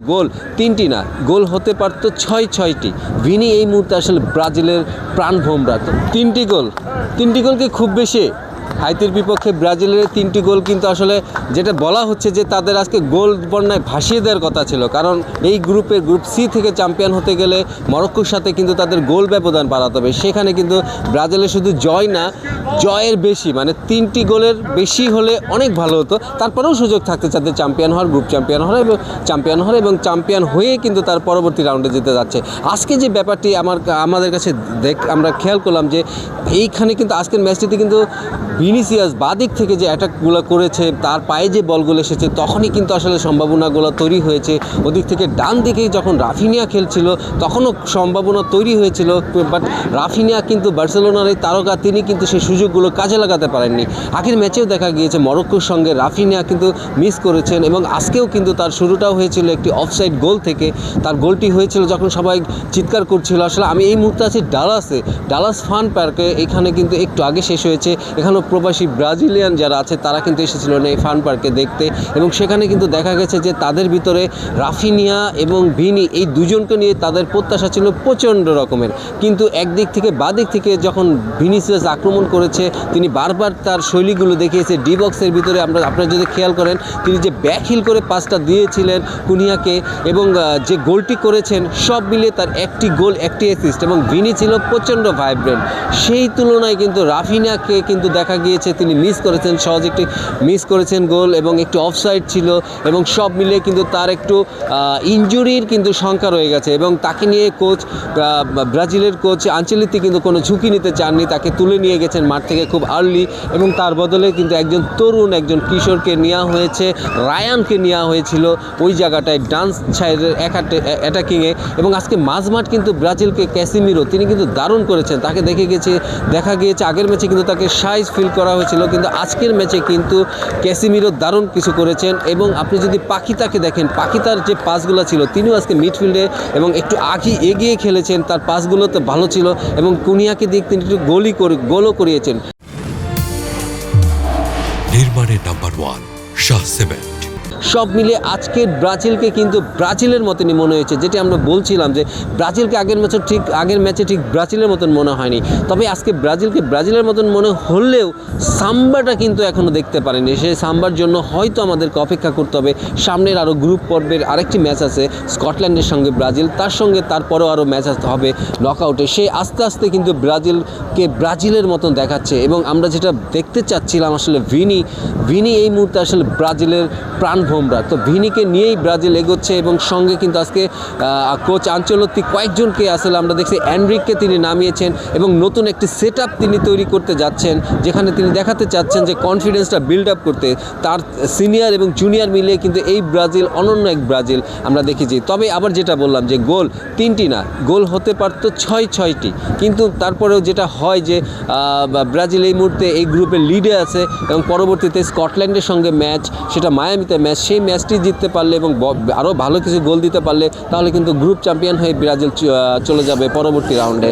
গোল ৩টি না, গোল হতে পারত ৬টি। ভিনি এই মুহূর্তে আসলে ব্রাজিলের প্রাণভোমরা। তো ৩টি গোল কি খুব বেশি? হাইতির বিপক্ষে ব্রাজিলের 3টি গোল কিন্তু আসলে যেটা বলা হচ্ছে যে তাদের আজকে গোল বন্যায় ভাসিয়ে দেওয়ার কথা ছিল, কারণ এই গ্রুপ সি থেকে চ্যাম্পিয়ন হতে গেলে মরক্কোর সাথে কিন্তু তাদের গোল ব্যবধান বাড়াতে হবে। সেখানে কিন্তু ব্রাজিলের শুধু জয় না, জয়ের বেশি, মানে 3টি গোলের বেশি হলে অনেক ভালো হতো। তারপরেও সুযোগ থাকতে চাচ্ছে চ্যাম্পিয়ন হওয়ার, গ্রুপ চ্যাম্পিয়ন হওয়ার এবং চ্যাম্পিয়ন হয়ে কিন্তু তার পরবর্তী রাউন্ডে যেতে যাচ্ছে। আজকে যে ব্যাপারটি আমাদের কাছে আমরা খেয়াল করলাম যে এইখানে কিন্তু আজকের ম্যাচটিতে কিন্তু ভিনিসিয়াস বাদিক থেকে যে অ্যাটাকগুলো করেছে, তার পায়ে যে বলগুলো এসেছে, তখনই কিন্তু আসলে সম্ভাবনাগুলো তৈরি হয়েছে। ওদিক থেকে ডান দিকে যখন রাফিনিয়া খেলছিল তখনও সম্ভাবনা তৈরি হয়েছিল, বাট রাফিনিয়া কিন্তু বার্সেলোনার এই তারকা, তিনি কিন্তু সেই সুযোগগুলো কাজে লাগাতে পারেননি। আগের ম্যাচেও দেখা গিয়েছে মরক্কোর সঙ্গে রাফিনিয়া কিন্তু মিস করেছেন, এবং আজকেও কিন্তু তার শুরুটাও হয়েছিল একটি অফসাইড গোল থেকে। তার গোলটি হয়েছিল যখন সবাই চিৎকার করছিল। আসলে আমি এই মুহূর্তে আছি ডালাস ফান পার্কে। এখানে কিন্তু একটু আগে শেষ হয়েছে। এখানেও প্রবাসী ব্রাজিলিয়ান যারা আছে তারা কিন্তু এসেছিলেন এই ফান পার্কে দেখতে, এবং সেখানে কিন্তু দেখা গেছে যে তাদের ভিতরে রাফিনিয়া এবং ভিনি এই দুজনকে নিয়ে তাদের প্রত্যাশা ছিল প্রচণ্ড রকমের। কিন্তু একদিক থেকে বাদিক থেকে যখন ভিনিসিয়াস আক্রমণ করেছে, তিনি বারবার তার শৈলীগুলো দেখিয়েছে ডি বক্সের ভিতরে। আপনারা যদি খেয়াল করেন, তিনি যে ব্যাক হিল করে পাসটা দিয়েছিলেন কুনিয়াকে, এবং যে গোলটি করেছেন, সব মিলিয়ে তার একটি গোল একটি অ্যাসিস্ট, এবং ভিনি ছিল প্রচণ্ড ভাইব্রেন্ট। সেই তুলনায় কিন্তু রাফিনিয়াকে কিন্তু দেখা গিয়েছে তিনি সহজে একটি মিস করেছেন গোল, এবং একটু অফসাইড ছিল, এবং সব মিলিয়ে কিন্তু তার একটু ইনজুরির কিন্তু শঙ্কা রয়ে গেছে। এবং তাকে নিয়ে ব্রাজিলের কোচ আনচেলত্তি কিন্তু কোনো ঝুঁকি নিতে চাননি, তাকে তুলে নিয়ে গেছেন মাঠ থেকে খুব আর্লি, এবং তার বদলে কিন্তু একজন কিশোরকে নেওয়া হয়েছে, রায়ানকে নেওয়া হয়েছিল ওই জায়গাটায় ডান্স সাইডের অ্যাটাকিংয়ে। এবং আজকে মাঝমাঠ কিন্তু ব্রাজিলকে ক্যাসিমিরো তিনি কিন্তু দারুণ করেছেন। তাকে দেখা গিয়েছে আগের ম্যাচে কিন্তু তাকে সাইজ ফিল করা হয়েছিল, কিন্তু আজকের ম্যাচে কিন্তু ক্যাসিমিরো দারুণ কিছু করেছেন। এবং আপনি যদি পাখিতাকে দেখেন, পাখিতার যে পাসগুলো ছিল, তিনিও আজকে মিডফিল্ডে এবং একটু এগিয়ে খেলেছেন, তার পাসগুলো তো ভালো ছিল, এবং কুনিয়াকে দিয়ে তিনি একটু গোলও করিয়েছেন। নির্মাণের নাম্বার 1 শাহ সিমেন্ট। সব মিলিয়ে আজকের ব্রাজিলকে কিন্তু ব্রাজিলের মতনই মনে হয়েছে, যেটি আমরা বলছিলাম যে ব্রাজিলকে আগের ম্যাচে ঠিক ব্রাজিলের মতন মনে হয়নি। তবে আজকে ব্রাজিলকে ব্রাজিলের মতন মনে হলেও সাম্বাটা কিন্তু এখনও দেখতে পারেনি। সেই সাম্বার জন্য হয়তো আমাদেরকে অপেক্ষা করতে হবে। সামনের আরও গ্রুপ পর্বের আরেকটি ম্যাচ আছে স্কটল্যান্ডের সঙ্গে ব্রাজিল, তার সঙ্গে তারপরেও আরও ম্যাচ আসতে হবে নকআউটে। সেই আস্তে আস্তে কিন্তু ব্রাজিলকে ব্রাজিলের মতন দেখাচ্ছে, এবং আমরা যেটা দেখতে চাচ্ছিলাম আসলে ভিনি এই মুহূর্তে আসলে ব্রাজিলের প্রাণভোমরা। তো ভিনিকে নিয়েই ব্রাজিল এগোচ্ছে, এবং সঙ্গে কিন্তু আজকে কোচ আনচেলত্তি কয়েকজনকে আসলে আমরা দেখছি, এনরিককে তিনি নামিয়েছেন, এবং নতুন একটি সেট তিনি তৈরি করতে যাচ্ছেন, যেখানে তিনি দেখাতে চাচ্ছেন যে কনফিডেন্সটা বিল্ড আপ করতে। তার সিনিয়র এবং জুনিয়র মিলিয়ে কিন্তু এই ব্রাজিল অনন্য এক ব্রাজিল আমরা দেখেছি। তবে আবার যেটা বললাম যে গোল 3টি না, গোল হতে পারত 6টি, কিন্তু তারপরেও যেটা হয় যে ব্রাজিল এই মুহূর্তে এই গ্রুপের লিডে আছে, এবং পরবর্তীতে স্কটল্যান্ডের সঙ্গে ম্যাচ, সেটা মায়ামিতে ম্যাচ, সেই ম্যাচটি জিততে পারলে এবং আরও ভালো কিছু গোল দিতে পারলে, তাহলে কিন্তু গ্রুপ চ্যাম্পিয়ন হয়ে ব্রাজিল চলে যাবে পরবর্তী রাউন্ডে।